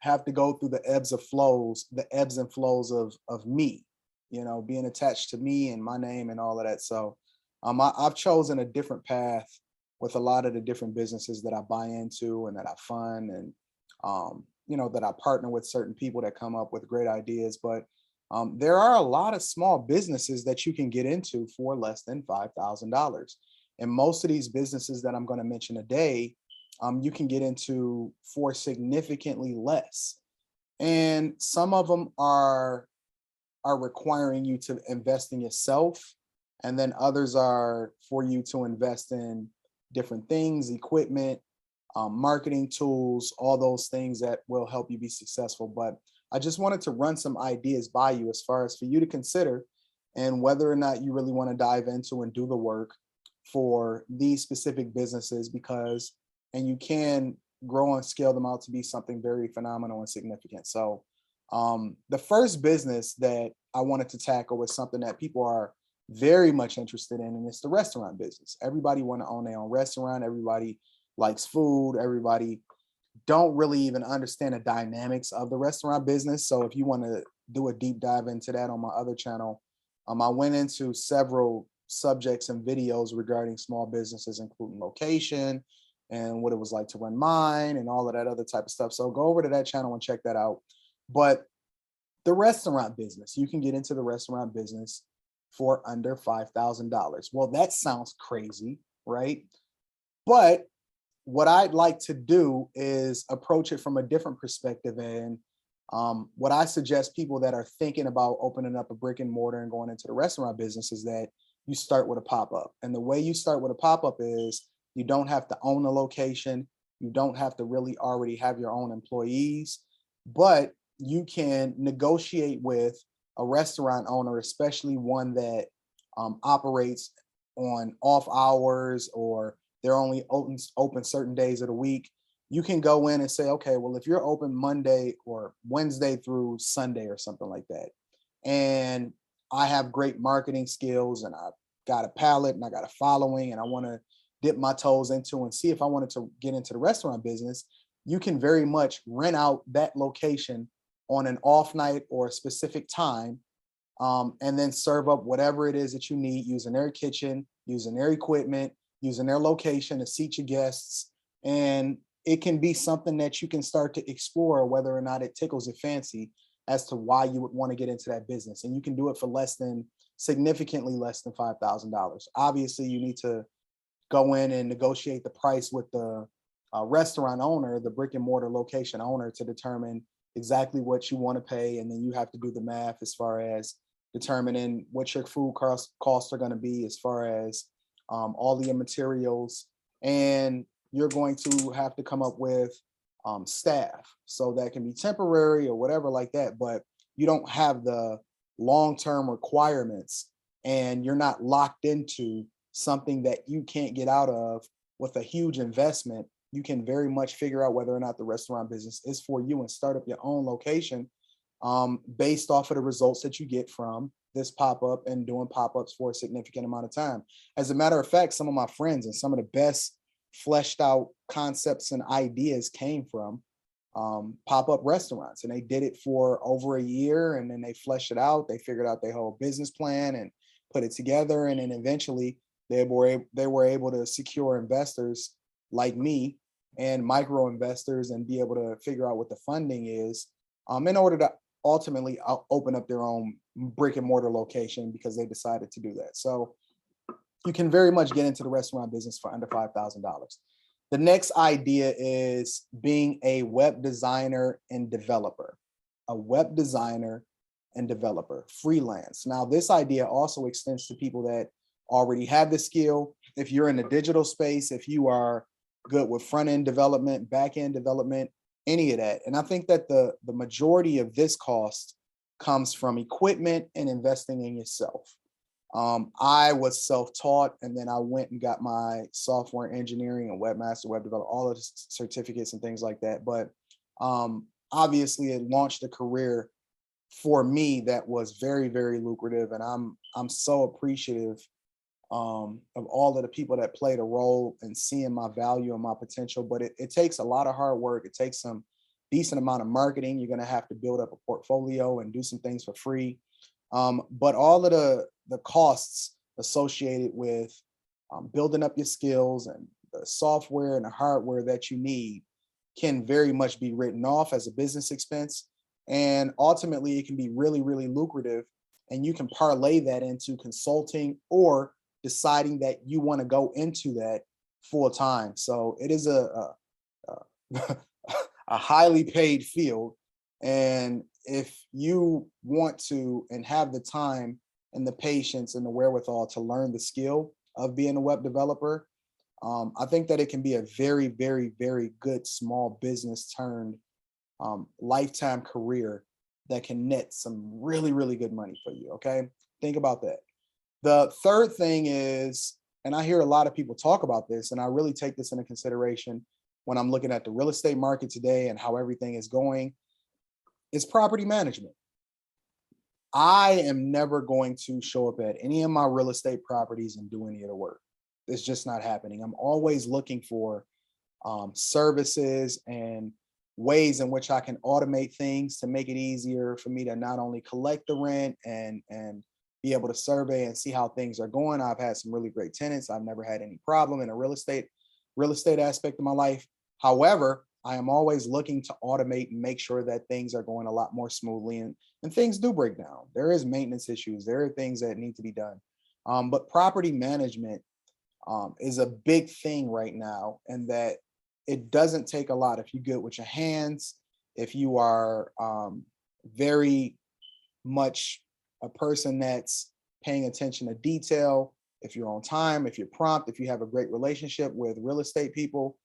have to go through the ebbs and flows of me, being attached to me and my name and all of that. So I've chosen a different path with a lot of the different businesses that I buy into and that I fund, and that I partner with certain people that come up with great ideas. But there are a lot of small businesses that you can get into for less than $5,000. And most of these businesses that I'm going to mention today, you can get into for significantly less. And some of them are requiring you to invest in yourself. And then others are for you to invest in different things, equipment, marketing tools, all those things that will help you be successful. But I just wanted to run some ideas by you as far as for you to consider, and whether or not you really want to dive into and do the work for these specific businesses, because, and you can grow and scale them out to be something very phenomenal and significant. So the first business that I wanted to tackle was something that people are very much interested in, and it's the restaurant business. Everybody want to own their own restaurant. Everybody likes food. Everybody don't really even understand the dynamics of the restaurant business. So if you want to do a deep dive into that on my other channel, I went into several subjects and videos regarding small businesses, including location and what it was like to run mine and all of that other type of stuff. So go over to that channel and check that out. But the restaurant business, you can get into the restaurant business for under $5,000. Well, that sounds crazy, right? But what I'd like to do is approach it from a different perspective. And what I suggest people that are thinking about opening up a brick and mortar and going into the restaurant business is that you start with a pop-up. And the way you start with a pop-up is you don't have to own a location. You don't have to really already have your own employees, but you can negotiate with a restaurant owner, especially one that operates on off hours, or they're only open certain days of the week. You can go in and say, okay, well, if you're open Monday or Wednesday through Sunday or something like that, and I have great marketing skills and I've got a palette and I got a following and I want to dip my toes into and see if I wanted to get into the restaurant business, you can very much rent out that location on an off night or a specific time, and then serve up whatever it is that you need using their kitchen, using their equipment, using their location to seat your guests. And it can be something that you can start to explore whether or not it tickles your fancy as to why you would want to get into that business. And you can do it for significantly less than $5,000. Obviously, you need to go in and negotiate the price with the restaurant owner, the brick and mortar location owner, to determine exactly what you want to pay. And then you have to do the math as far as determining what your food costs are going to be, as far as all the materials. And you're going to have to come up with staff. So that can be temporary or whatever like that, but you don't have the long-term requirements, and you're not locked into something that you can't get out of with a huge investment. You can very much figure out whether or not the restaurant business is for you and start up your own location based off of the results that you get from this pop-up and doing pop-ups for a significant amount of time. As a matter of fact, some of my friends and some of the best fleshed out concepts and ideas came from pop-up restaurants, and they did it for over a year, and then they fleshed it out. They figured out their whole business plan and put it together, and then eventually they were able to secure investors like me and micro investors and be able to figure out what the funding is in order to ultimately open up their own brick and mortar location, because they decided to do that. So you can very much get into the restaurant business for under $5,000. The next idea is being a web designer and developer. a web designer and developer, freelance. Now, this idea also extends to people that already have the skill. If you're in the digital space, if you are good with front-end development, back-end development, any of that. And I think that the majority of this cost comes from equipment and investing in yourself. I was self-taught, and then I went and got my software engineering and webmaster, web developer, all of the certificates and things like that. But obviously, it launched a career for me that was very, very lucrative, and I'm so appreciative of all of the people that played a role in seeing my value and my potential. But it takes a lot of hard work. It takes some decent amount of marketing. You're going to have to build up a portfolio and do some things for free. But all of the costs associated with building up your skills and the software and the hardware that you need can very much be written off as a business expense. And ultimately, it can be really, really lucrative. And you can parlay that into consulting or deciding that you want to go into that full time. So it is a highly paid field. And if you want to and have the time and the patience and the wherewithal to learn the skill of being a web developer, I think that it can be a very, very, very good small business turned lifetime career that can net some really, really good money for you. Okay, think about that. The third thing is, and I hear a lot of people talk about this, and I really take this into consideration when I'm looking at the real estate market today and how everything is going, is property management. I am never going to show up at any of my real estate properties and do any of the work. It's just not happening. I'm always looking for services and ways in which I can automate things to make it easier for me to not only collect the rent and be able to survey and see how things are going. I've had some really great tenants. I've never had any problem in a real estate aspect of my life. However, I am always looking to automate and make sure that things are going a lot more smoothly, and things do break down. There is maintenance issues. There are things that need to be done. But property management is a big thing right now, and that it doesn't take a lot. If you're good with your hands, if you are very much a person that's paying attention to detail, if you're on time, if you're prompt, if you have a great relationship with real estate people,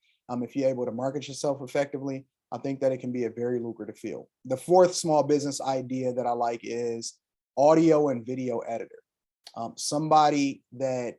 if you're able to market yourself effectively, I think that it can be a very lucrative field. The fourth small business idea that I like is audio and video editor. Somebody that,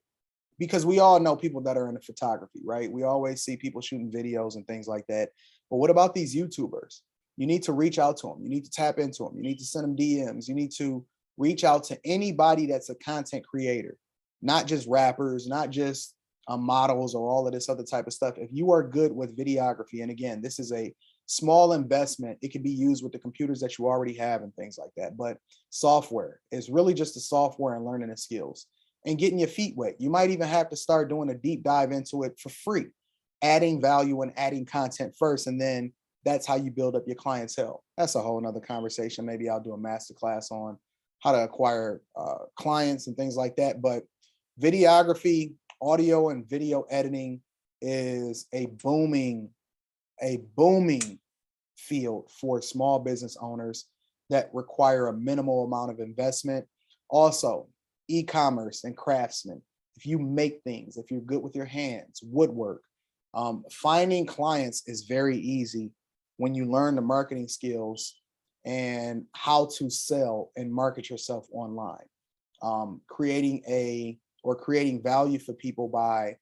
because we all know people that are into photography, right? We always see people shooting videos and things like that. But what about these YouTubers? You need to reach out to them. You need to tap into them. You need to send them DMs. You need to reach out to anybody that's a content creator, not just rappers, not just models or all of this other type of stuff. If you are good with videography, and again, this is a small investment, it can be used with the computers that you already have and things like that. But software is really just the software and learning the skills and getting your feet wet. You might even have to start doing a deep dive into it for free, adding value and adding content first, and then that's how you build up your clientele. That's a whole nother conversation. Maybe I'll do a masterclass on how to acquire clients and things like that. But videography, audio and video editing is a booming field for small business owners that require a minimal amount of investment. Also, e-commerce and craftsmen. If you make things, if you're good with your hands, woodwork, finding clients is very easy when you learn the marketing skills and how to sell and market yourself online. Creating value for people by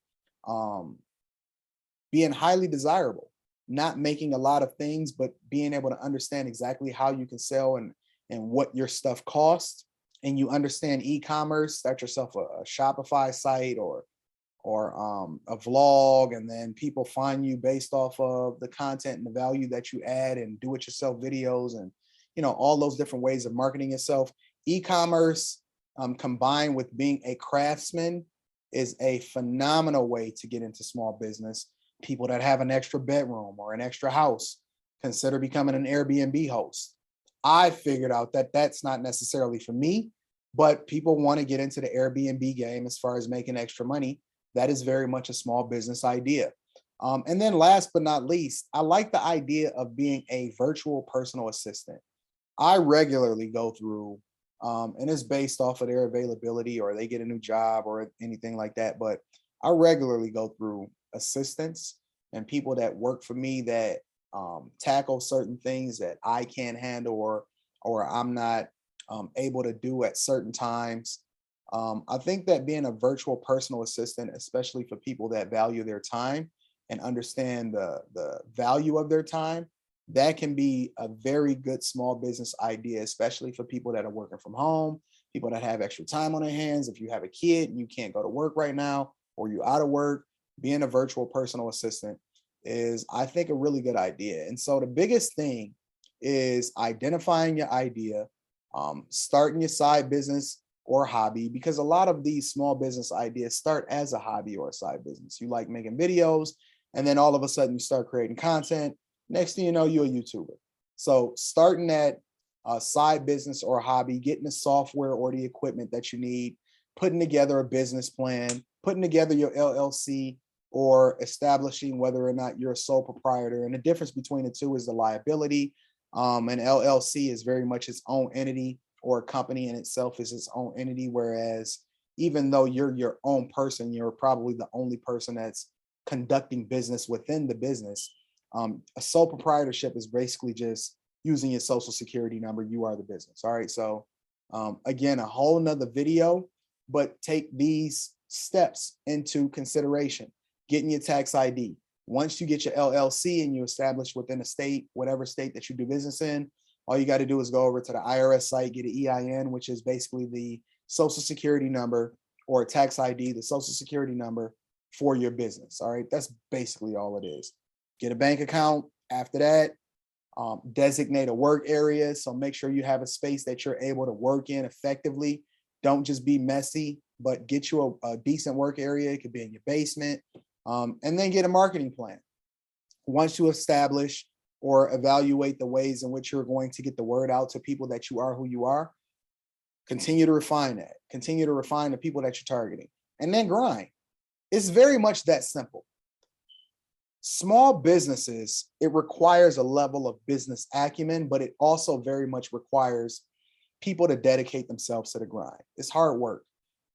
being highly desirable, not making a lot of things, but being able to understand exactly how you can sell and what your stuff costs. And you understand e-commerce, start yourself a Shopify site or a vlog, and then people find you based off of the content and the value that you add, and do it yourself videos, and all those different ways of marketing yourself. E-commerce combined with being a craftsman is a phenomenal way to get into small business. People that have an extra bedroom or an extra house, consider becoming an Airbnb host. I figured out that that's not necessarily for me, but people want to get into the Airbnb game as far as making extra money. That is very much a small business idea. And then last but not least, I like the idea of being a virtual personal assistant. I regularly go through, and it's based off of their availability or they get a new job or anything like that. But I regularly go through assistants and people that work for me that tackle certain things that I can't handle or I'm not able to do at certain times. I think that being a virtual personal assistant, especially for people that value their time and understand the value of their time, that can be a very good small business idea, especially for people that are working from home, people that have extra time on their hands. If you have a kid and you can't go to work right now, or you're out of work, being a virtual personal assistant is, I think, a really good idea. And so the biggest thing is identifying your idea, starting your side business or hobby, because a lot of these small business ideas start as a hobby or a side business. You like making videos, and then all of a sudden you start creating content. Next thing you know, you're a YouTuber. So starting that side business or hobby, getting the software or the equipment that you need, putting together a business plan, putting together your LLC, or establishing whether or not you're a sole proprietor. And the difference between the two is the liability. An LLC is very much its own entity, or a company in itself is its own entity. Whereas even though you're your own person, you're probably the only person that's conducting business within the business. A sole proprietorship is basically just using your social security number. You are the business. All right. So again, a whole nother video, but take these steps into consideration. Getting your tax ID. Once you get your LLC and you establish within a state, whatever state that you do business in, all you got to do is go over to the IRS site, get an EIN, which is basically the social security number, or a tax ID, the social security number for your business. All right. That's basically all it is. Get a bank account. After that, designate a work area. So make sure you have a space that you're able to work in effectively. Don't just be messy, but get you a decent work area. It could be in your basement. And then get a marketing plan. Once you establish or evaluate the ways in which you're going to get the word out to people that you are who you are, continue to refine that. Continue to refine the people that you're targeting, and then grind. It's very much that simple. Small businesses, it requires a level of business acumen, but it also very much requires people to dedicate themselves to the grind. It's hard work.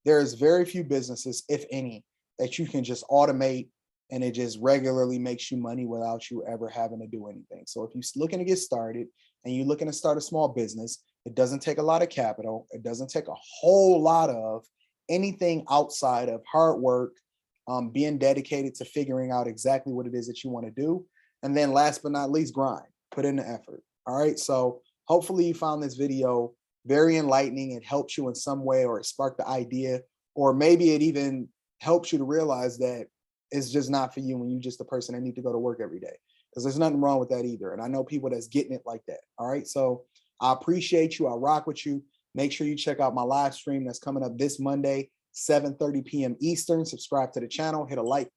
There's very few businesses, if any, that you can just automate and it just regularly makes you money without you ever having to do anything. So if you're looking to get started and you're looking to start a small business, it doesn't take a lot of capital. It doesn't take a whole lot of anything outside of hard work, being dedicated to figuring out exactly what it is that you want to do. And then last but not least, grind, put in the effort. All right. So hopefully you found this video very enlightening. It helps you in some way, or it sparked the idea, or maybe it even helps you to realize that it's just not for you when you're just a person that need to go to work every day, because there's nothing wrong with that either. And I know people that's getting it like that. All right. So I appreciate you. I rock with you. Make sure you check out my live stream that's coming up this Monday, 7:30 p.m. Eastern. Subscribe to the channel, hit a like.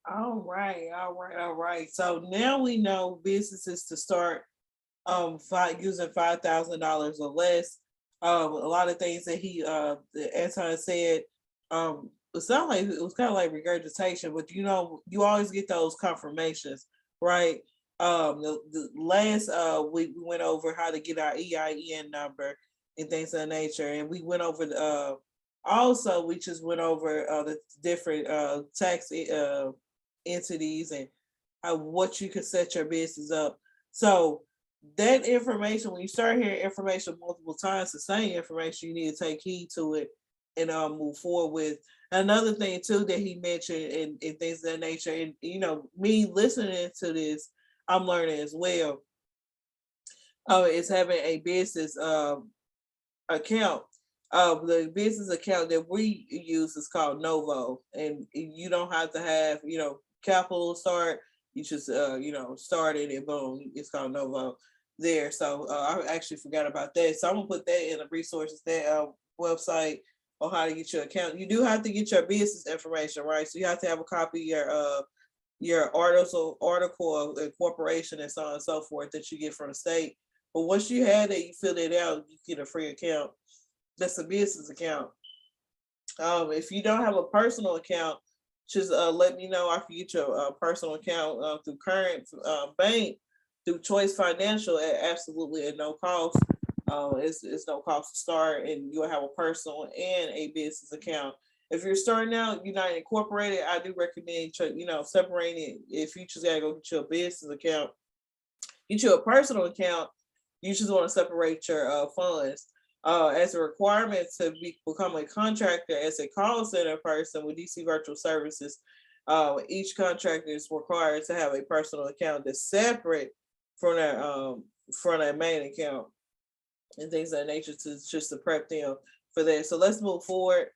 All right. So now we know businesses to start using $5,000 or less. A lot of things that that Anton said, it sounded like it was kind of like regurgitation, but you always get those confirmations, right? The last week we went over how to get our EIN number and things of that nature, and we went over also we just went over the different tax entities and what you can set your business up. So that information, when you start hearing information multiple times, the same information, you need to take heed to it and move forward with. Another thing too that he mentioned and things of that nature, and me listening to this, I'm learning as well. Is having a business account. The business account that we use is called Novo, and you don't have to have capital start. You just start it and boom, it's called Novo there. So I actually forgot about that. So I'm gonna put that in the resources, that website on how to get your account. You do have to get your business information, right? So you have to have a copy of your article of incorporation and so on and so forth that you get from the state. But once you have that, you fill it out, you get a free account. That's a business account. If you don't have a personal account, just let me know. I can get your personal account through Current Bank. through Choice Financial at absolutely at no cost. It's no cost to start, and you'll have a personal and a business account. If you're starting out, you're not incorporated, I do recommend separating it. If you just gotta go get your business account, get you a personal account, you just want to separate your funds. As a requirement to become a contractor as a call center person with DC Virtual Services, each contractor is required to have a personal account that's separate from their main account and things of that nature to prep them for that. So let's move forward.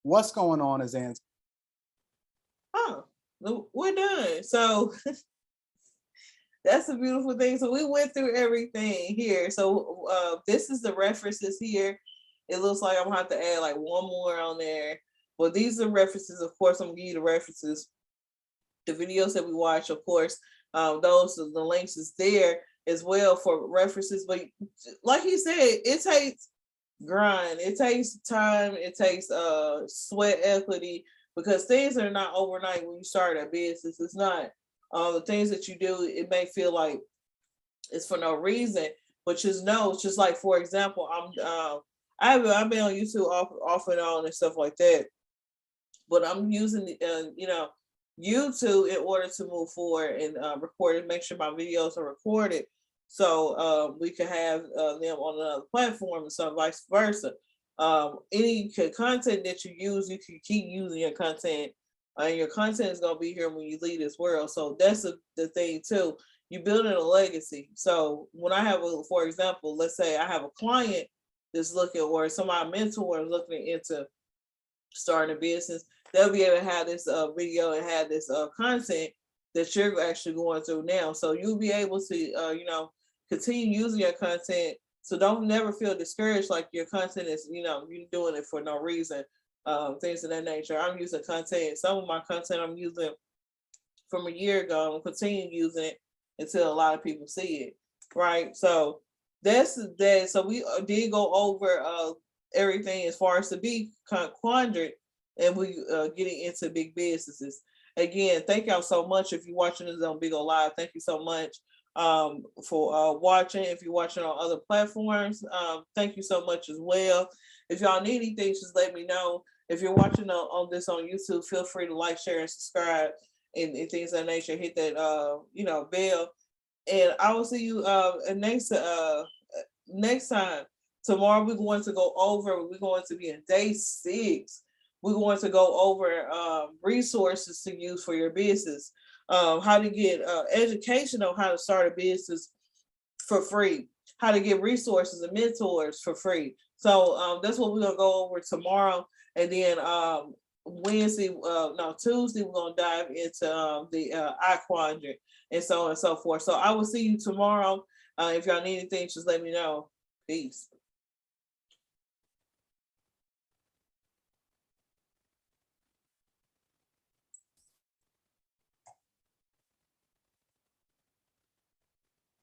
What's going on is We're done. So that's a beautiful thing. So we went through everything here. So this is the references here. It looks like I'm gonna have to add like one more on there. But these are references. Of course, I'm gonna give you the references. The videos that we watch, of course, those the links is there as well for references. But like he said, it takes grind, it takes time, it takes sweat equity, because things are not overnight when you start a business. It's not. The things that you do, it may feel like it's for no reason, but just know, it's just like, for example, I've been on YouTube off and on and stuff like that, but I'm using YouTube in order to move forward and record it, make sure my videos are recorded, so we can have them on another platform, and so vice versa. Any content that you use, you can keep using your content. And your content is going to be here when you leave this world. So that's the thing too. You're building a legacy. So when I have for example, let's say I have a client that's looking, or somebody mentor is looking into starting a business, they'll be able to have this video and have this content that you're actually going through now. So you'll be able to, continue using your content. So don't never feel discouraged like your content is, you're doing it for no reason. Things of that nature. I'm using content. Some of my content I'm using from a year ago. I'm continuing using it until a lot of people see it. Right. So that's that. So we did go over everything as far as the big quadrant, and we getting into big businesses. Again, thank y'all so much. If you're watching this on Bigo Live, thank you so much for watching. If you're watching on other platforms, thank you so much as well. If y'all need anything, just let me know. If you're watching on this on YouTube, feel free to like, share, and subscribe, and things of that nature. Hit that bell, and I will see you next time. Tomorrow we're going to go over. We're going to be in day 6. We're going to go over resources to use for your business, how to get education on how to start a business for free, how to get resources and mentors for free. So that's what we're gonna go over tomorrow, and then Tuesday we're gonna dive into the I quadrant, and so on and so forth. So I will see you tomorrow. If y'all need anything, just let me know. Peace.